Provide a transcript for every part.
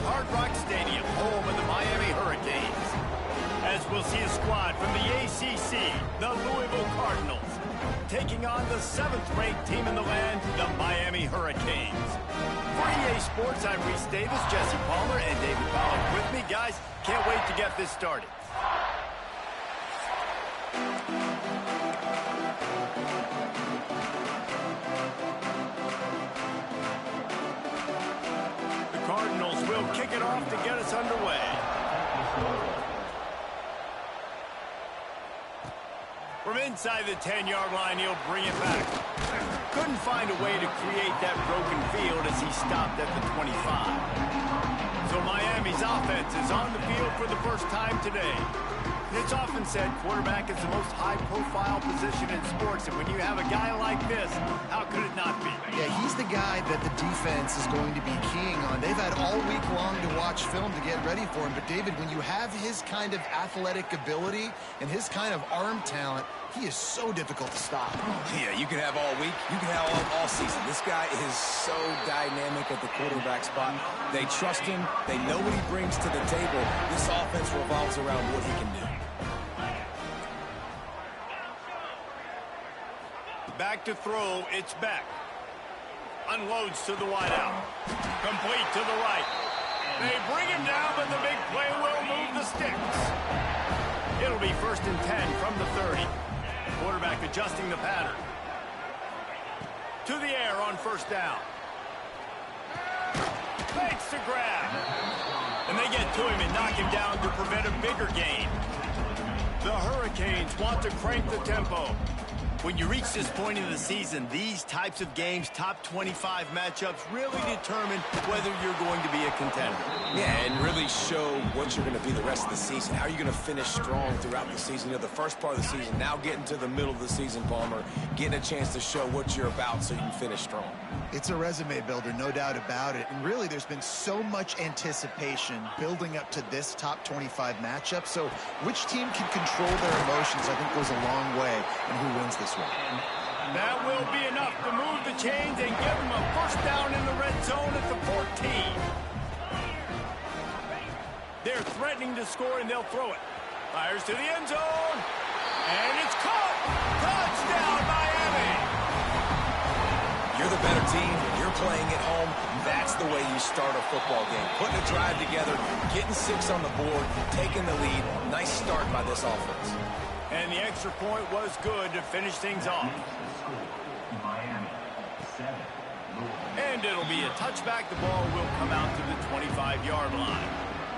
Hard Rock Stadium, home of the Miami Hurricanes. As we'll see a squad from the ACC, the Louisville Cardinals, taking on the 7th-ranked team in the land, the Miami Hurricanes. For EA Sports, I'm Reese Davis, Jesse Palmer, and David Pollack with me. Guys, can't wait to get this started. The Cardinals will kick it off to get us underway. From inside the 10-yard line, he'll bring it back. Couldn't find a way to create that broken field as he stopped at the 25. So Miami's offense is on the field for the first time today. It's often said quarterback is the most high-profile position in sports, and when you have a guy like this, how could it not be? Yeah, he's the guy that the defense is going to be keying on. They've had all week long to watch film to get ready for him, but David, when you have his kind of athletic ability and his kind of arm talent, he is so difficult to stop. Yeah, you can have all week, you can have all season. This guy is so dynamic at the quarterback spot. They trust him. They know what he brings to the table. This offense revolves around what he can do. Back to throw, it's back. Unloads to the wideout. Complete to the right. They bring him down, but the big play will move the sticks. It'll be 1st and 10 from the 30. Quarterback adjusting the pattern. To the air on 1st down. Fakes to grab. And they get to him and knock him down to prevent a bigger gain. The Hurricanes want to crank the tempo. When you reach this point in the season, these types of games, top 25 matchups, really determine whether you're going to be a contender. Yeah, and really show what you're going to be the rest of the season. How are you going to finish strong throughout the season? You know, the first part of the season, now getting to the middle of the season, Palmer, getting a chance to show what you're about so you can finish strong. It's a resume builder, no doubt about it. And really, there's been so much anticipation building up to this top 25 matchup. So which team can control their emotions, I think, goes a long way in who wins this one. That will be enough to move the chains and give them a 1st down in the red zone at the 14. They're threatening to score, and they'll throw it. Fires to the end zone. And it's caught. Touchdown, Miami. You're the better team. You're playing at home. That's the way you start a football game. Putting a drive together, getting 6 on the board, taking the lead. Nice start by this offense. And the extra point was good to finish things off. And it'll be a touchback. The ball will come out to the 25-yard line.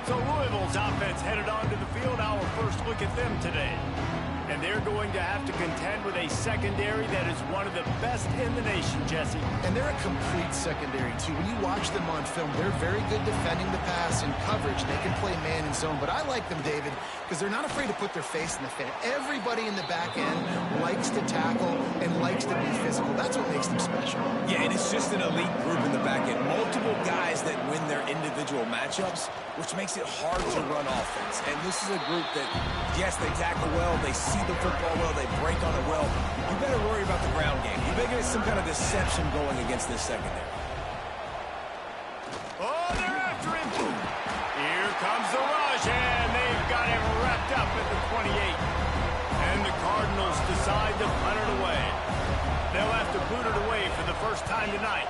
So Louisville's offense headed onto the field. Our first look at them today. And they're going to have to contend with a secondary that is one of the best in the nation, Jesse. And they're a complete secondary, too. When you watch them on film, they're very good defending the pass and coverage. They can play man and zone. But I like them, David, because they're not afraid to put their face in the fan. Everybody in the back end likes to tackle and likes to be physical. That's what makes them special. Yeah, and it's just an elite group in the back end. Multiple guys that win their individual matchups, which makes it hard to run offense. And this is a group that, yes, they tackle well, they see the football well, they break on it well. You better worry about the ground game. You better get some kind of deception going against this secondary. Oh, they're after him. Here comes the rush, and they've got him wrapped up at the 28. And the Cardinals decide to punt it away. They'll have to boot it away for the first time tonight.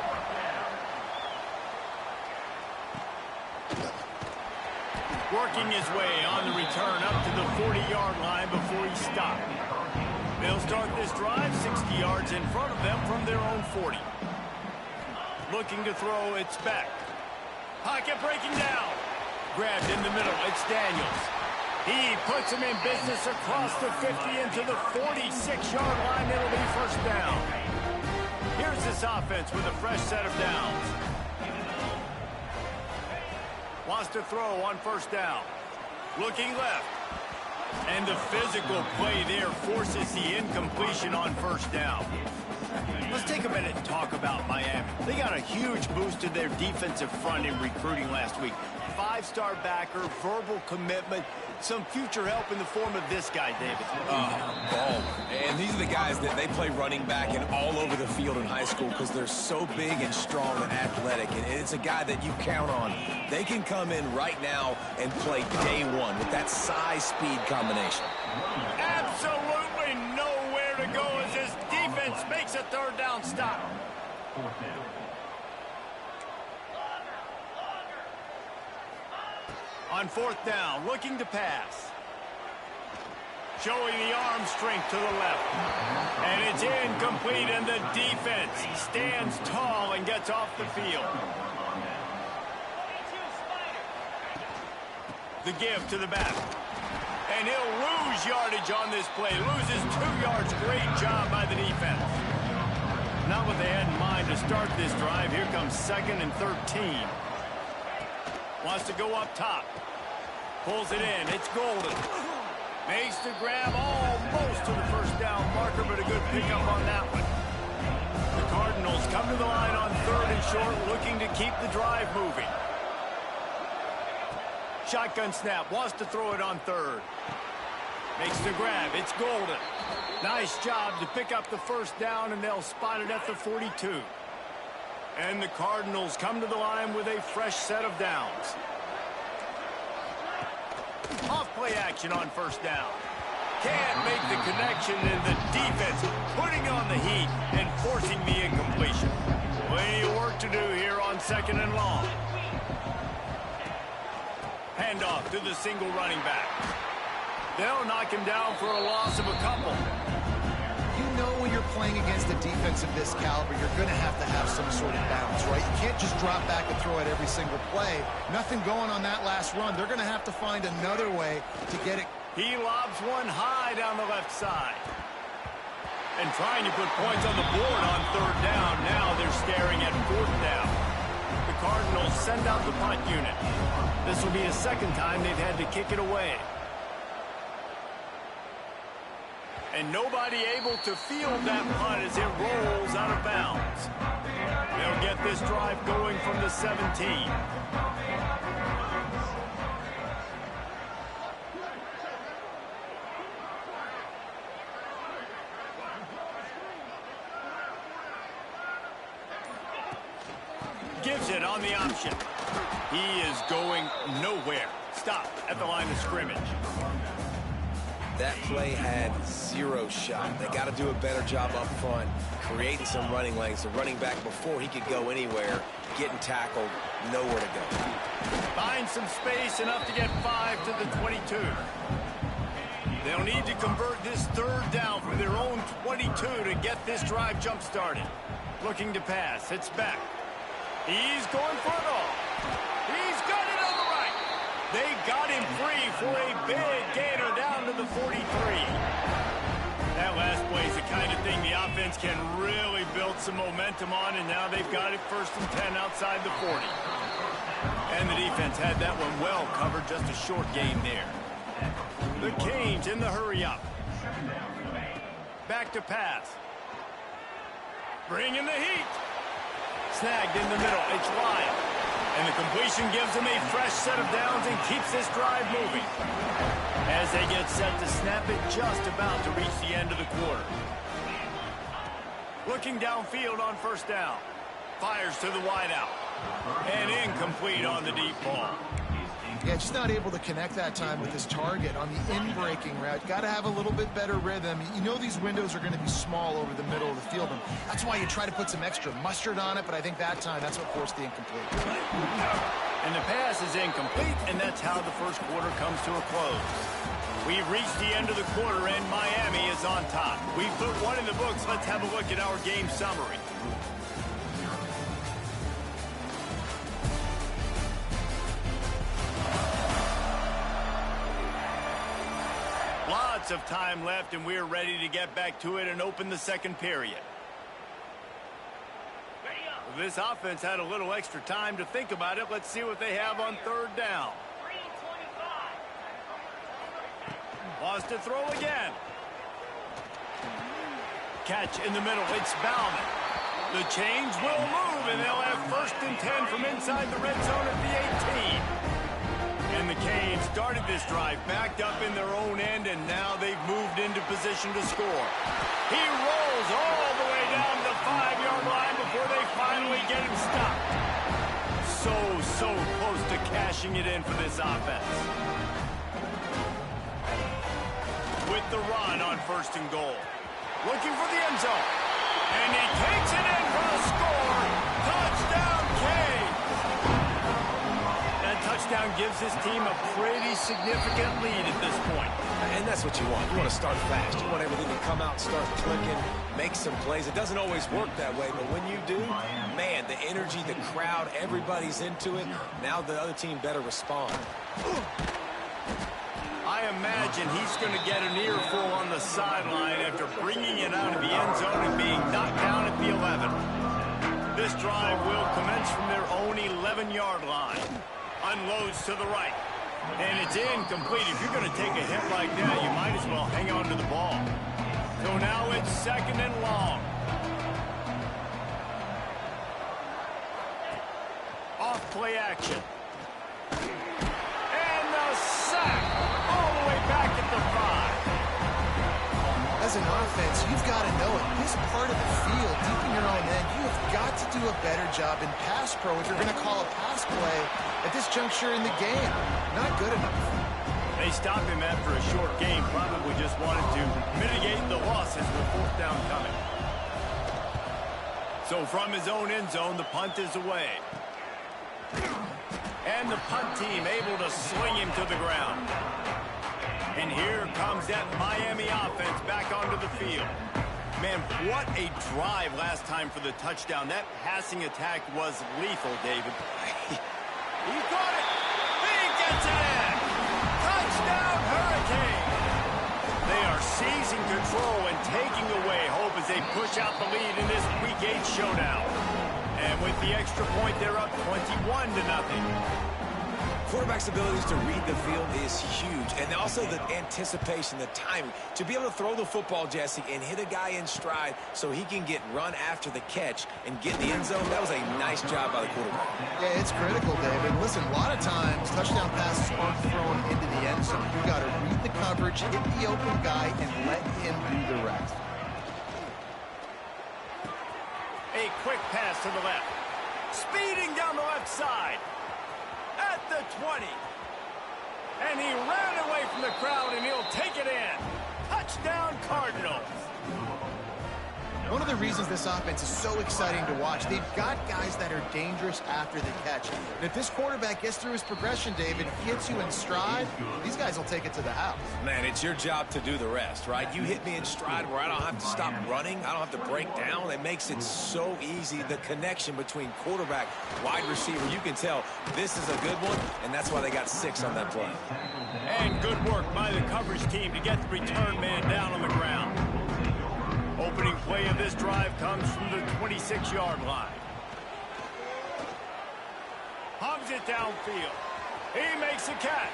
Working his way on the return up to the 40-yard line before he stopped. They'll start this drive 60 yards in front of them from their own 40. Looking to throw, it's back. Pocket breaking down. Grabbed in the middle, it's Daniels. He puts him in business across the 50 into the 46-yard line. It'll be 1st down. Here's this offense with a fresh set of downs. Wants to throw on 1st down. Looking left. And the physical play there forces the incompletion on 1st down. Let's take a minute and talk about Miami. They got a huge boost to their defensive front in recruiting last week. 5-star backer, verbal commitment, some future help in the form of this guy, David. Ball. And these are the guys that they play running back and all over the field in high school because they're so big and strong and athletic. And it's a guy that you count on. They can come in right now and play day one with that size-speed combination. Absolutely nowhere to go as his defense makes a third down stop. On fourth down, looking to pass. Showing the arm strength to the left. And it's incomplete, and the defense stands tall and gets off the field. The give to the back. And he'll lose yardage on this play. Loses 2 yards. Great job by the defense. Not what they had in mind to start this drive. Here comes 2nd and 13. Wants to go up top. Pulls it in. It's Golden. Makes the grab almost to the first down marker, but a good pickup on that one. The Cardinals come to the line on 3rd and short, looking to keep the drive moving. Shotgun snap. Wants to throw it on 3rd. Makes the grab. It's Golden. Nice job to pick up the first down, and they'll spot it at the 42. And the Cardinals come to the line with a fresh set of downs. Off-play action on first down. Can't make the connection, and the defense putting on the heat and forcing the incompletion. Plenty of work to do here on 2nd and long. Handoff to the single running back. They'll knock him down for a loss of a couple. You know when you're playing against a defense of this caliber, you're going to have some sort of balance, right? You can't just drop back and throw it every single play. Nothing going on that last run. They're going to have to find another way to get it. He lobs one high down the left side. And trying to put points on the board on 3rd down. Now they're staring at 4th down. The Cardinals send out the punt unit. This will be the 2nd time they've had to kick it away. And nobody able to field that punt as it rolls out of bounds. They'll get this drive going from the 17. Gives it on the option. He is going nowhere. Stop at the line of scrimmage. That play had 0 shot. They got to do a better job up front, creating some running lanes. The running back, before he could go anywhere, getting tackled, nowhere to go. Find some space, enough to get 5 to the 22. They'll need to convert this 3rd down from their own 22 to get this drive jump-started. Looking to pass. It's back. He's going for it all. He's got it on the right. They got him free for a big gainer down to the 43. That last play is the kind of thing the offense can really build some momentum on, and now they've got it 1st and 10 outside the 40. And the defense had that one well covered, just a short gain there. The Canes in the hurry-up. Back to pass. Bringing the heat. Snagged in the middle. It's Lyle. And the completion gives them a fresh set of downs and keeps this drive moving. As they get set to snap it, just about to reach the end of the quarter. Looking downfield on 1st down. Fires to the wideout. And incomplete on the deep ball. Yeah, just not able to connect that time with his target on the in-breaking route. Got to have a little bit better rhythm. You know these windows are going to be small over the middle of the field, and that's why you try to put some extra mustard on it, but I think that time that's what forced the incomplete. And the pass is incomplete, and that's how the 1st quarter comes to a close. We've reached the end of the quarter, and Miami is on top. We've put one in the books. Let's have a look at our game summary. Lots of time left, and we're ready to get back to it and open the 2nd period. This offense had a little extra time to think about it. Let's see what they have on 3rd down. Wants to throw again. Catch in the middle. It's Bauman. The chains will move, and they'll have 1st and 10 from inside the red zone at the 18. And the Canes started this drive backed up in their own end, and now they've moved into position to score. He rolls all the way down the 5-yard line before they finally get him stopped. So close to cashing it in for this offense. With the run on 1st and goal. Looking for the end zone. And he takes it in for a score. Touchdown, Canes! That touchdown gives his team a pretty significant lead at this point. And that's what you want. You want to start fast. You want everything to come out and start clicking, make some plays. It doesn't always work that way, but when you do, man, the energy, the crowd, everybody's into it. Now the other team better respond. I imagine he's going to get an earful on the sideline after bringing it out of the end zone and being knocked down at the 11. This drive will commence from their own 11-yard line. Unloads to the right. And it's incomplete. If you're going to take a hit like that, you might as well hang on to the ball. So now it's 2nd and long. Off play action. And the sack. All the way back at the 5. As an offense, you've got to know it. This part of the field, deep in your own end, you have got to do a better job in pass pro if you're going to call a pass play at this juncture in the game. Not good enough. They stop him after a short game. Probably just wanted to mitigate the losses with 4th down coming. So from his own end zone, the punt is away. And the punt team able to sling him to the ground. And here comes that Miami offense back onto the field. Man, what a drive last time for the touchdown. That passing attack was lethal, David. He got it. He gets it in. Touchdown, Hurricane. They are seizing control and taking away hope as they push out the lead in this Week 8 showdown. And with the extra point, they're up 21-0. Quarterback's abilities to read the field is huge, and also the anticipation, the timing. To be able to throw the football, Jesse, and hit a guy in stride so he can get run after the catch and get in the end zone, that was a nice job by the quarterback. Yeah, it's critical, David. Listen, a lot of times, touchdown passes aren't thrown into the end zone. You've got to read the coverage, hit the open guy, and let him do the rest. A quick pass to the left. Speeding down the left side. At the 20. And he ran away from the crowd, and he'll take it in. Touchdown, Cardinals. One of the reasons this offense is so exciting to watch, they've got guys that are dangerous after the catch. And if this quarterback gets through his progression, David, hits you in stride, these guys will take it to the house. Man, it's your job to do the rest, right? You hit me in stride where I don't have to stop running. I don't have to break down. It makes it so easy. The connection between quarterback, wide receiver, you can tell this is a good one, and that's why they got 6 on that play. And good work by the coverage team to get the return man down on the ground. Opening play of this drive comes from the 26-yard line. Hums it downfield. He makes a catch.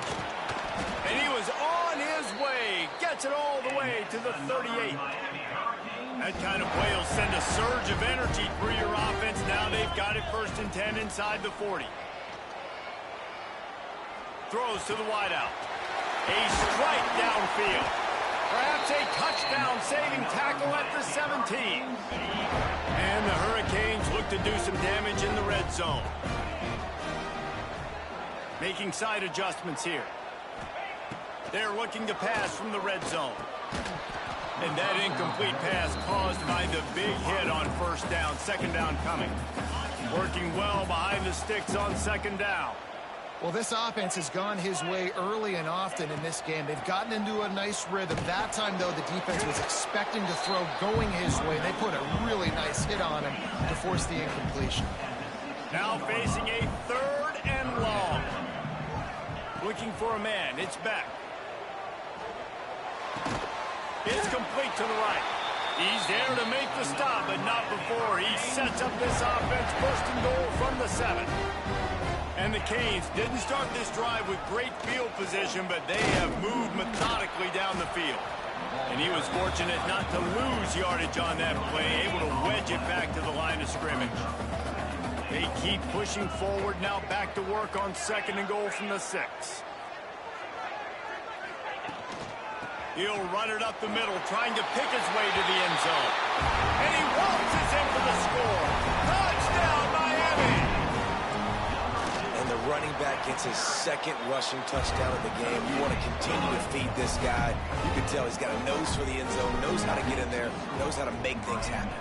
And he was on his way. Gets it all the way to the 38. That kind of play will send a surge of energy through your offense. Now they've got it 1st and 10 inside the 40. Throws to the wideout. A strike downfield. Perhaps a touchdown-saving tackle at the 17. And the Hurricanes look to do some damage in the red zone. Making side adjustments here. They're looking to pass from the red zone. And that incomplete pass caused by the big hit on 1st down, 2nd down coming. Working well behind the sticks on 2nd down. Well, this offense has gone his way early and often in this game. They've gotten into a nice rhythm. That time, though, the defense was expecting to throw going his way. They put a really nice hit on him to force the incompletion. Now facing a 3rd and long. Looking for a man. It's back. It's complete to the right. He's there to make the stop, but not before. He sets up this offense 1st and goal from the 7. And the Canes didn't start this drive with great field position, but they have moved methodically down the field. And he was fortunate not to lose yardage on that play, able to wedge it back to the line of scrimmage. They keep pushing forward, now back to work on 2nd and goal from the 6. He'll run it up the middle, trying to pick his way to the end zone. And he waltzes in for the score. Touchdown, Miami! And the running back gets his 2nd rushing touchdown of the game. You want to continue to feed this guy. You can tell he's got a nose for the end zone, knows how to get in there, knows how to make things happen.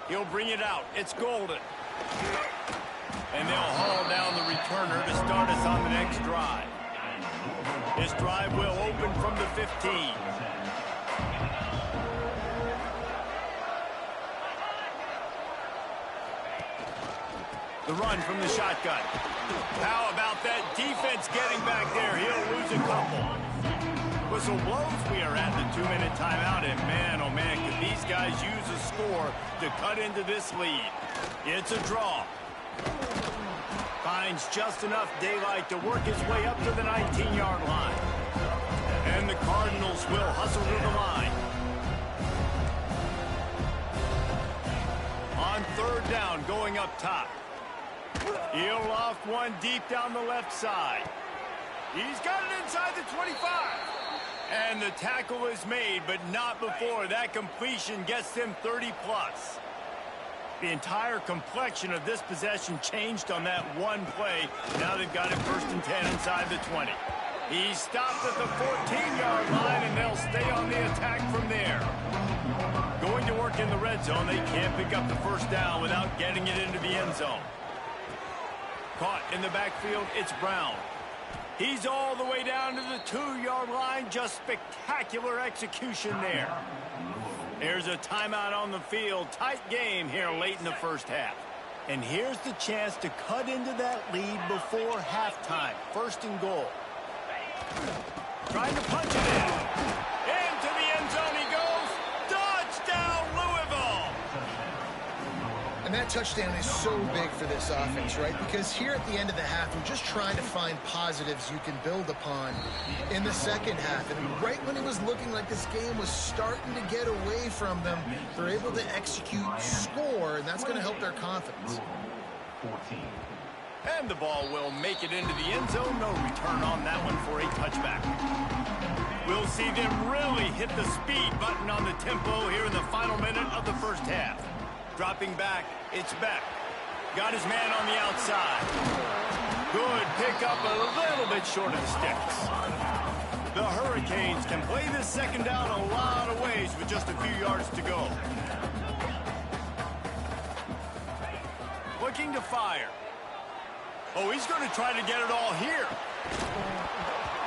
He'll bring it out. It's Golden. And they'll haul down the returner to start us on the next drive. This drive will open from the 15. The run from the shotgun. How about that defense getting back there? He'll lose a couple. Whistle blows. We are at the 2-minute timeout. And man, oh man, could these guys use a score to cut into this lead. It's a draw. Finds just enough daylight to work his way up to the 19-yard line. And the Cardinals will hustle to the line. On 3rd down, going up top. He'll loft one deep down the left side. He's got it inside the 25. And the tackle is made, but not before that completion gets them 30-plus. The entire complexion of this possession changed on that one play. Now they've got it 1st and 10 inside the 20. He stopped at the 14-yard line, and they'll stay on the attack from there. Going to work in the red zone, they can't pick up the 1st down without getting it into the end zone. Caught in the backfield, it's Brown. He's all the way down to the 2-yard line. Just spectacular execution there. There's a timeout on the field. Tight game here late in the 1st half. And here's the chance to cut into that lead before halftime. 1st and goal. Trying to punch it in. Into the end zone he goes. Touchdown, Louisville! And that touchdown is so big for this offense, right? Because here at the end of the half, we're just trying to find positives you can build upon in the 2nd half. And right when it was looking like this game was starting to get away from them, they're able to execute, score, and that's going to help their confidence. And the ball will make it into the end zone. No return on that one for a touchback. We'll see them really hit the speed button on the tempo here in the final minute of the 1st half. Dropping back, it's Beck. Got his man on the outside. Good pickup, a little bit short of the sticks. The Hurricanes can play this 2nd down a lot of ways with just a few yards to go. Looking to fire. Oh, he's going to try to get it all here.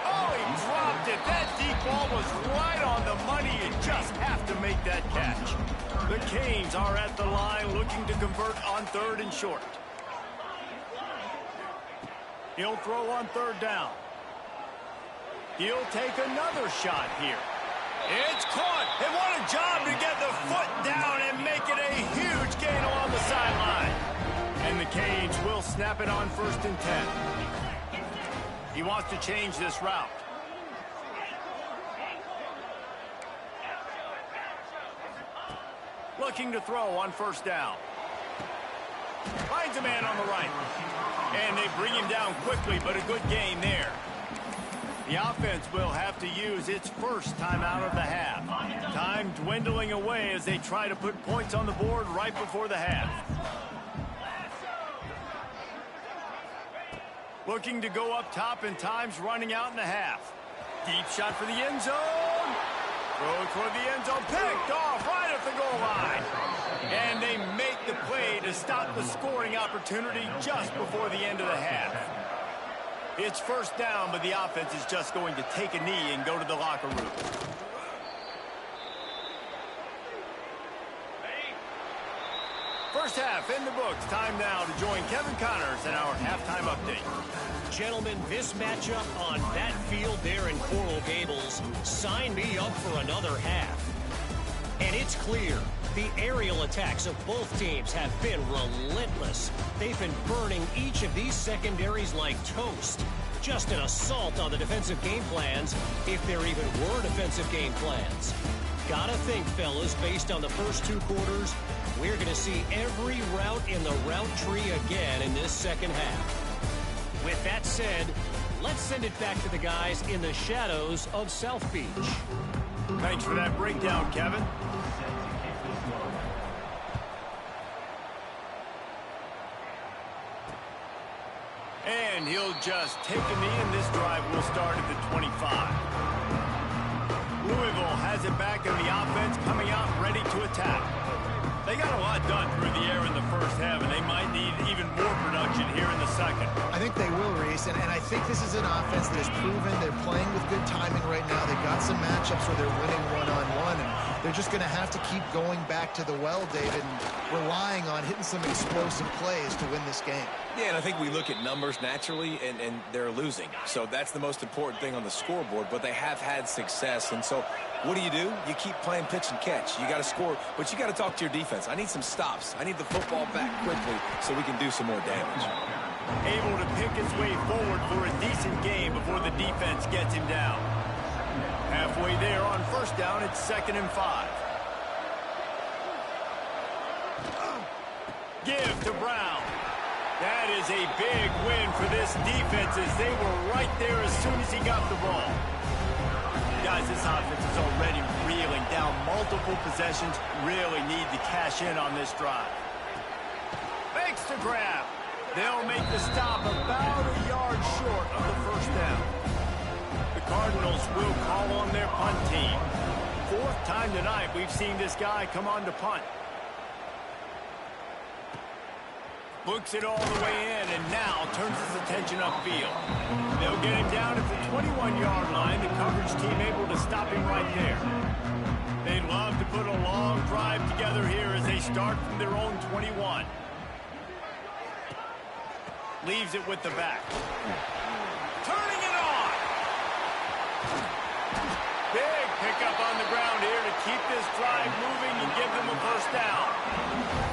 Oh, he dropped it. That deep ball was right on the money. You just have to make that catch. The Canes are at the line looking to convert on 3rd and short. He'll throw on 3rd down. He'll take another shot here. It's caught. And what a job to get the foot down and make it a huge gain along the sideline. And the Canes will snap it on 1st and 10. He wants to change this route. Looking to throw on 1st down. Finds a man on the right. And they bring him down quickly, but a good gain there. The offense will have to use its 1st timeout of the half. Time dwindling away as they try to put points on the board right before the half. Looking to go up top, and time's running out in the half. Deep shot for the end zone. Throw toward the end zone. Picked off right at the goal line. And they make the play to stop the scoring opportunity just before the end of the half. It's 1st down, but the offense is just going to take a knee and go to the locker room. First half in the books. Time now to join Kevin Connors in our halftime update. Gentlemen, this matchup on that field there in Coral Gables, sign me up for another half. And it's clear, the aerial attacks of both teams have been relentless. They've been burning each of these secondaries like toast. Just an assault on the defensive game plans, if there even were defensive game plans. Gotta think, fellas, based on the first 2 quarters, we're going to see every route in the route tree again in this second half. With that said, let's send it back to the guys in the shadows of South Beach. Thanks for that breakdown, Kevin. And he'll just take a knee, and this drive will start at the 25. Louisville has it back in the offense, coming out ready to attack. They got a lot done through the air in the first half, and they might need even more production here in the second. I think they will, Reese, and I think this is an offense that has proven they're playing with good timing right now. They've got some matchups where they're winning one-on-one, and they're just going to have to keep going back to the well, David, and relying on hitting some explosive plays to win this game. Yeah, and I think we look at numbers naturally, and they're losing. So that's the most important thing on the scoreboard, but they have had success. And so what do? You keep playing pitch and catch. You got to score, but you got to talk to your defense. I need some stops. I need the football back quickly so we can do some more damage. Able to pick his way forward for a decent game before the defense gets him down. Halfway there on first down, it's 2nd and 5. Give to Brown. That is a big win for this defense as they were right there as soon as he got the ball. Guys, this offense is already reeling down multiple possessions. Really need to cash in on this drive. Fakes to grab. They'll make the stop about a yard short of the first down. The Cardinals will call on their punt team. 4th time tonight we've seen this guy come on to punt. Looks it all the way in, and now turns his attention upfield. They'll get him down at the 21-yard line. The coverage team able to stop him right there. They'd love to put a long drive together here as they start from their own 21. Leaves it with the back. Turning it on! Big pickup on the ground here to keep this drive moving and give them a first down.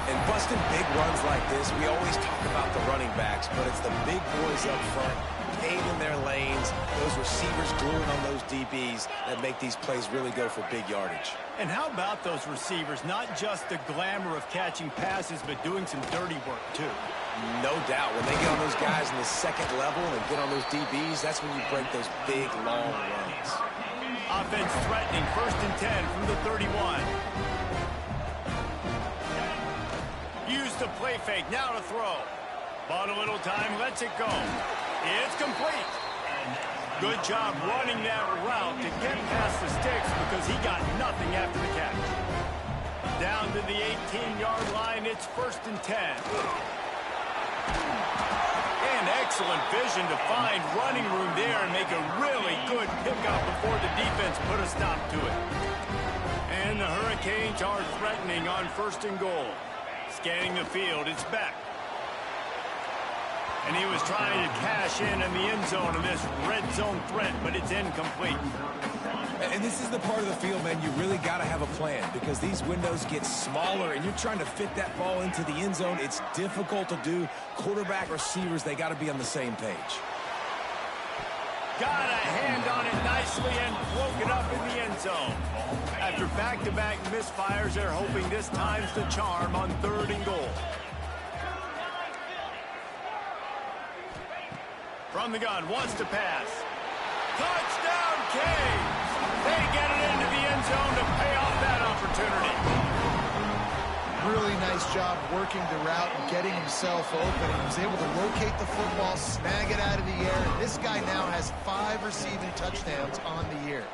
And busting big runs like this, we always talk about the running backs, but it's the big boys up front, paving their lanes, those receivers gluing on those DBs that make these plays really go for big yardage. And how about those receivers? Not just the glamour of catching passes, but doing some dirty work, too. No doubt. When they get on those guys in the second level and get on those DBs, that's when you break those big, long runs. Offense threatening, 1st and 10 from the 31. Used the play fake, now to throw. Bought a little time, lets it go. It's complete. Good job running that route to get past the sticks because he got nothing after the catch. Down to the 18-yard line, it's 1st and 10. And excellent vision to find running room there and make a really good pickup before the defense put a stop to it. And the Hurricanes are threatening on 1st and goal. Scanning the field, it's Beck. And he was trying to cash in the end zone in this red zone threat, but it's incomplete. And this is the part of the field, man, you really got to have a plan because these windows get smaller and you're trying to fit that ball into the end zone. It's difficult to do. Quarterback, receivers, they got to be on the same page. Got a hand on it nicely and broke it up in the end zone. After back-to-back misfires, they're hoping this time's the charm on 3rd and goal. From the gun, wants to pass. Touchdown, Canes! They get it into the end zone to pay off that opportunity. Really nice job working the route and getting himself open. He was able to locate the football, snag it out of the air, and this guy now has 5 receiving touchdowns on the year.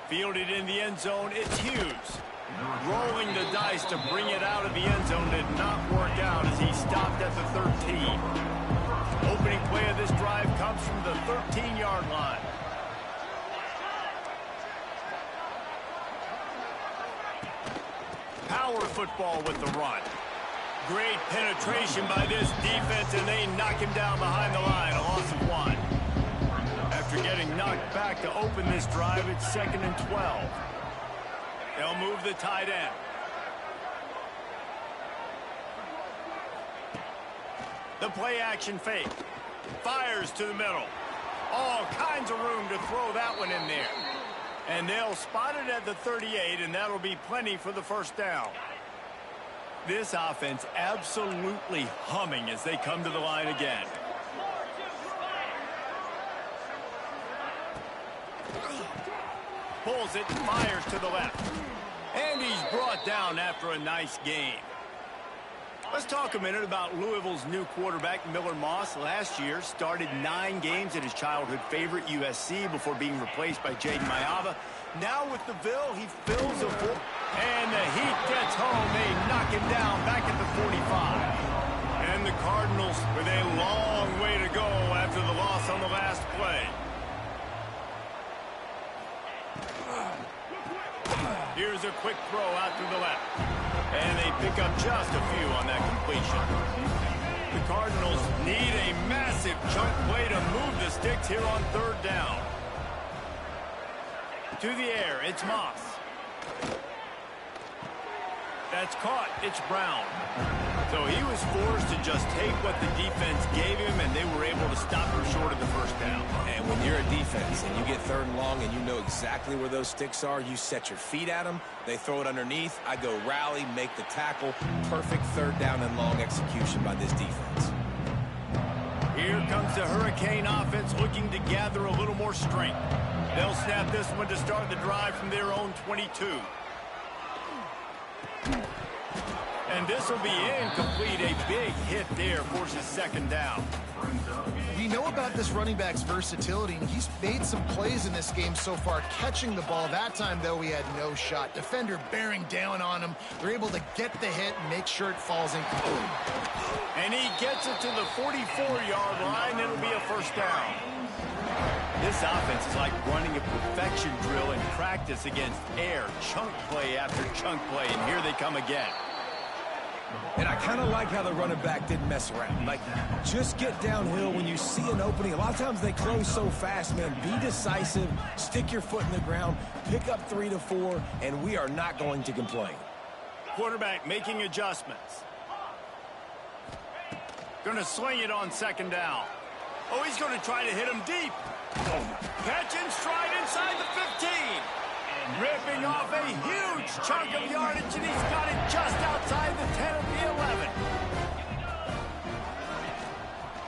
Fielded in the end zone, it's Hughes. Rolling the dice to bring it out of the end zone did not work out as he stopped at the 13. Opening play of this drive comes from the 13-yard line. Power football with the run. Great penetration by this defense, and they knock him down behind the line, a loss of 1. After getting knocked back to open this drive, it's 2nd and 12. They'll move the tight end. The play action fake. Fires to the middle. All kinds of room to throw that one in there. And they'll spot it at the 38, and that'll be plenty for the first down. This offense absolutely humming as they come to the line again. Pulls it, fires to the left. And he's brought down after a nice game. Let's talk a minute about Louisville's new quarterback, Miller Moss. Last year, started 9 games at his childhood favorite, USC, before being replaced by Jaden Mayava. Now with the Ville, he fills a full... And the heat gets home. They knock him down back at the 45. And the Cardinals with a long way to go after the loss on the last play. Here's a quick throw out to the left. And they pick up just a few on that completion. The Cardinals need a massive chunk play to move the sticks here on 3rd down. To the air, it's Moss. That's caught. It's Brown. So he was forced to just take what the defense gave him, and they were able to stop him short of the first down. And when you're a defense and you get 3rd and long and you know exactly where those sticks are, you set your feet at them, they throw it underneath, I go rally, make the tackle. Perfect 3rd down and long execution by this defense. Here comes the Hurricane offense looking to gather a little more strength. They'll snap this one to start the drive from their own 22. And this will be incomplete. A big hit there forces 2nd down. We know about this running back's versatility, and he's made some plays in this game so far, catching the ball. That time, though, he had no shot. Defender bearing down on him. They're able to get the hit and make sure it falls incomplete. And he gets it to the 44-yard line. It'll be a first down. This offense is like running a perfection drill in practice against air. Chunk play after chunk play, and here they come again. And I kind of like how the running back didn't mess around. Like, just get downhill when you see an opening. A lot of times they close so fast, man. Be decisive, stick your foot in the ground, pick up 3 to 4, and we are not going to complain. Quarterback making adjustments. Going to sling it on 2nd down. Oh, he's going to try to hit him deep. Catch and stride inside the 15. Ripping off a huge chunk of yardage, and he's got it just outside the 10 of the 11.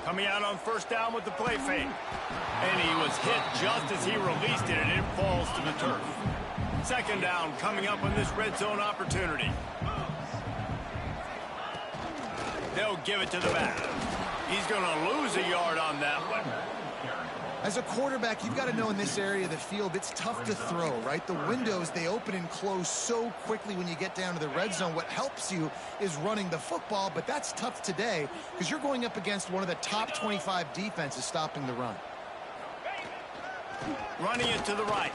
Coming out on 1st down with the play fake. And he was hit just as he released it, and it falls to the turf. 2nd down coming up on this red zone opportunity. They'll give it to the back. He's going to lose a yard on that one. As a quarterback, you've got to know in this area of the field, it's tough to throw, right? The windows, they open and close so quickly when you get down to the red zone. What helps you is running the football, but that's tough today because you're going up against one of the top 25 defenses stopping the run. Running it to the right.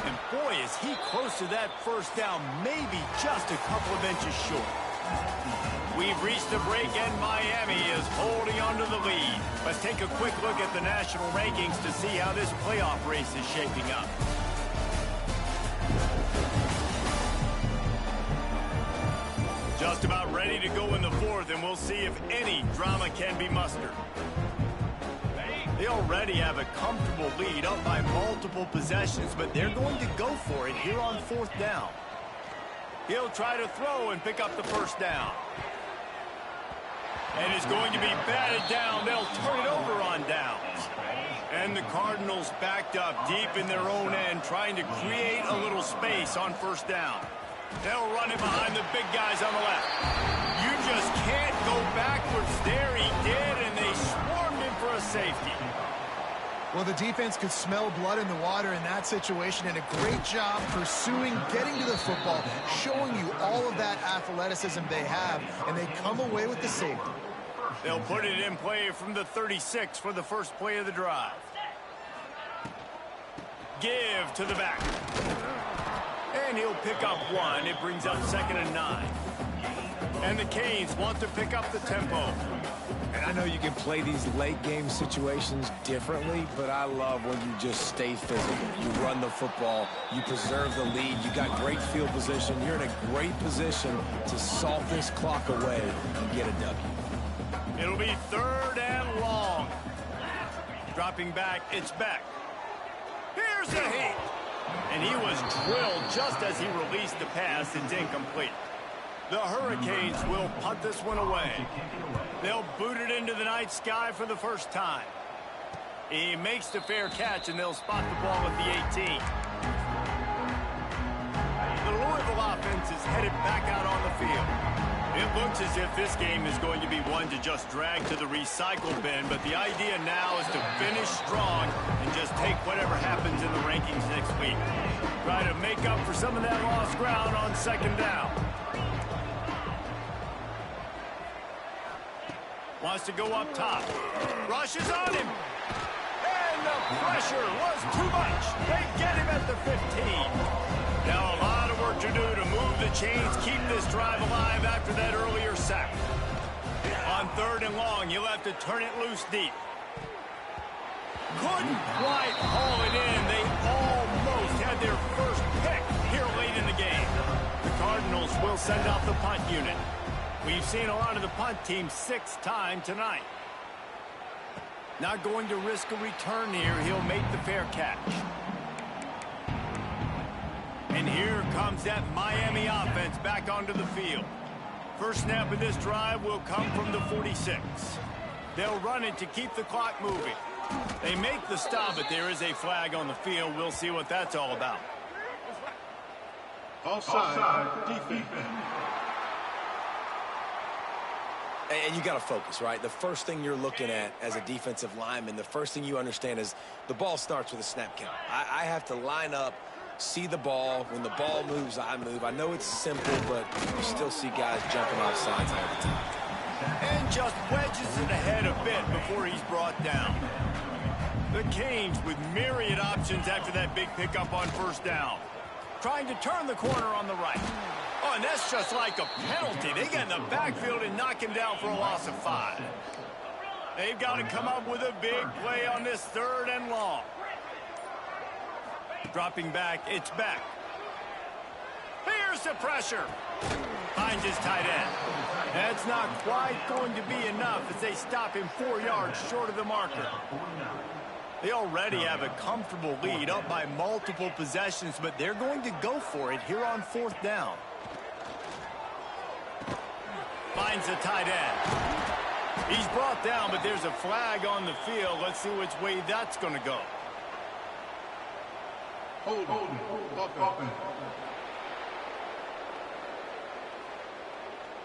And boy, is he close to that first down, maybe just a couple of inches short. We've reached the break, and Miami is holding on to the lead. Let's take a quick look at the national rankings to see how this playoff race is shaping up. Just about ready to go in the 4th, and we'll see if any drama can be mustered. They already have a comfortable lead up by multiple possessions, but they're going to go for it here on 4th down. He'll try to throw and pick up the first down. And it's going to be batted down. They'll turn it over on downs. And the Cardinals backed up deep in their own end, trying to create a little space on first down. They'll run it behind the big guys on the left. You just can't go backwards. There he did, and they swarmed him for a safety. Well, the defense could smell blood in the water in that situation, and a great job pursuing, getting to the football, showing you all of that athleticism they have, and they come away with the safety. They'll put it in play from the 36 for the first play of the drive. Give to the back. And he'll pick up 1. It brings up 2nd and 9. And the Canes want to pick up the tempo. And I know you can play these late game situations differently, but I love when you just stay physical. You run the football, you preserve the lead, you got great field position. You're in a great position to salt this clock away and get a W. It'll be 3rd and long. Dropping back, it's Beck. Here's the hit. And he was drilled just as he released the pass. It's incomplete. The Hurricanes will punt this one away. They'll boot it into the night sky for the first time. He makes the fair catch, and they'll spot the ball at the 18. The Louisville offense is headed back out on the field. It looks as if this game is going to be one to just drag to the recycle bin, but the idea now is to finish strong and just take whatever happens in the rankings next week. Try to make up for some of that lost ground on 2nd down. Wants to go up top. Rushes on him. And the pressure was too much. They get him at the 15. Now a lot of work to do to move the chains, keep this drive alive after that earlier sack. On 3rd and long, you'll have to turn it loose deep. Couldn't quite haul it in. They almost had their first pick here late in the game. The Cardinals will send out the punt unit. We've seen a lot of the punt team 6th time tonight. Not going to risk a return here. He'll make the fair catch. And here comes that Miami offense back onto the field. First snap of this drive will come from the 46. They'll run it to keep the clock moving. They make the stop, but there is a flag on the field. We'll see what that's all about. Offside, defense. And you got to focus, right? The first thing you're looking at as a defensive lineman, the first thing you understand is the ball starts with a snap count. I have to line up, see the ball. When the ball moves, I move. I know it's simple, but you still see guys jumping off sides all the time. And just wedges it ahead a bit before he's brought down. The Canes with myriad options after that big pickup on 1st down. Trying to turn the corner on the right. Oh, and that's just like a penalty. They get in the backfield and knock him down for a loss of 5. They've got to come up with a big play on this 3rd and long. Dropping back, it's back. Here's the pressure. Finds his tight end. That's not quite going to be enough as they stop him 4 yards short of the marker. They already have a comfortable lead, up by multiple possessions, but they're going to go for it here on 4th down. Finds the tight end. He's brought down, but there's a flag on the field. Let's see which way that's going to go. Hold.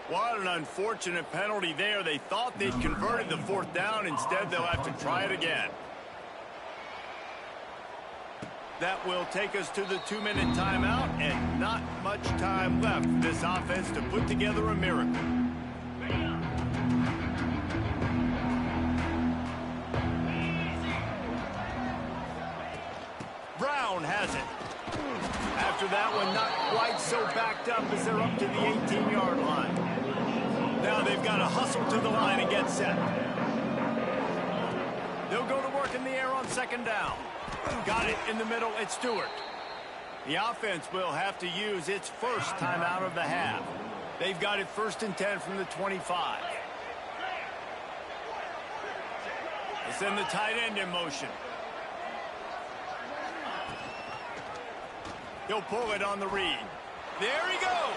What an unfortunate penalty there. They thought they'd converted the 4th down. Instead, they'll have to try it again. That will take us to the 2-minute timeout, and not much time left for this offense to put together a miracle. Brown has it. After that one, not quite so backed up as they're up to the 18-yard line. Now they've got to hustle to the line and get set. They'll go to work in the air on 2nd down. Got it in the middle, it's Stewart. The offense will have to use its first timeout of the half. They've got it 1st and 10 from the 25. They send the tight end in motion. He'll pull it on the read. There he goes.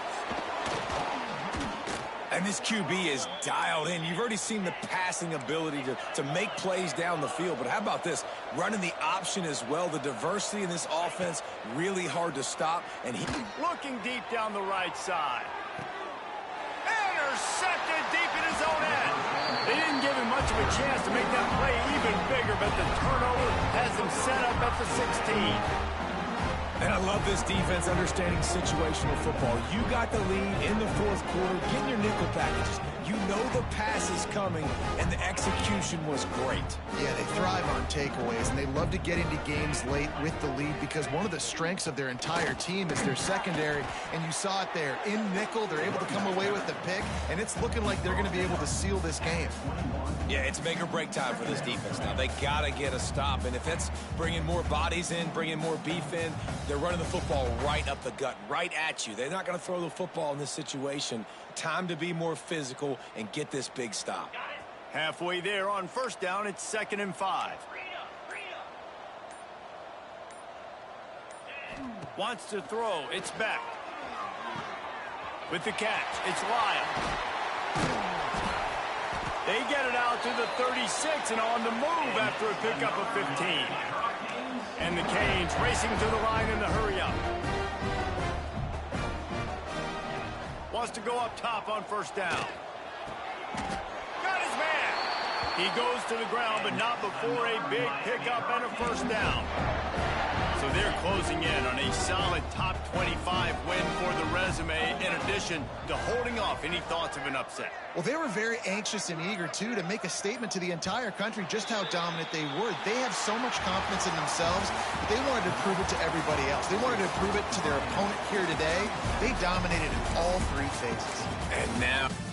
And this QB is dialed in. You've already seen the passing ability to make plays down the field. But how about this? Running the option as well. The diversity in this offense, really hard to stop. And he looking deep down the right side. Intercepted deep in his own end. They didn't give him much of a chance to make that play even bigger, but the turnover has him set up at the 16. And I love this defense understanding situational football. You got the lead in the fourth quarter, getting your nickel packages. You know the pass is coming, and the execution was great. Yeah, they thrive on takeaways, and they love to get into games late with the lead because one of the strengths of their entire team is their secondary, and you saw it there. In nickel, they're able to come away with the pick, and it's looking like they're going to be able to seal this game. Yeah, it's make or break time for this defense now. They got to get a stop, and if that's bringing more bodies in, bringing more beef in, they're running the football right up the gut, right at you. They're not going to throw the football in this situation. Time to be more physical and get this big stop. Halfway there on first down, it's 2nd and 5. Wants to throw, it's back. With the catch, it's Lyle. They get it out to the 36 and on the move after a pickup of 15. And the Canes racing to the line in the hurry-up. Wants to go up top on first down. Got his man. He goes to the ground, but not before a big pickup and a first down. So they're closing in on a solid top 25 win for the resume, in addition to holding off any thoughts of an upset. Well, they were very anxious and eager, too, to make a statement to the entire country just how dominant they were. They have so much confidence in themselves, they wanted to prove it to everybody else. They wanted to prove it to their opponent here today. They dominated in all three phases. And now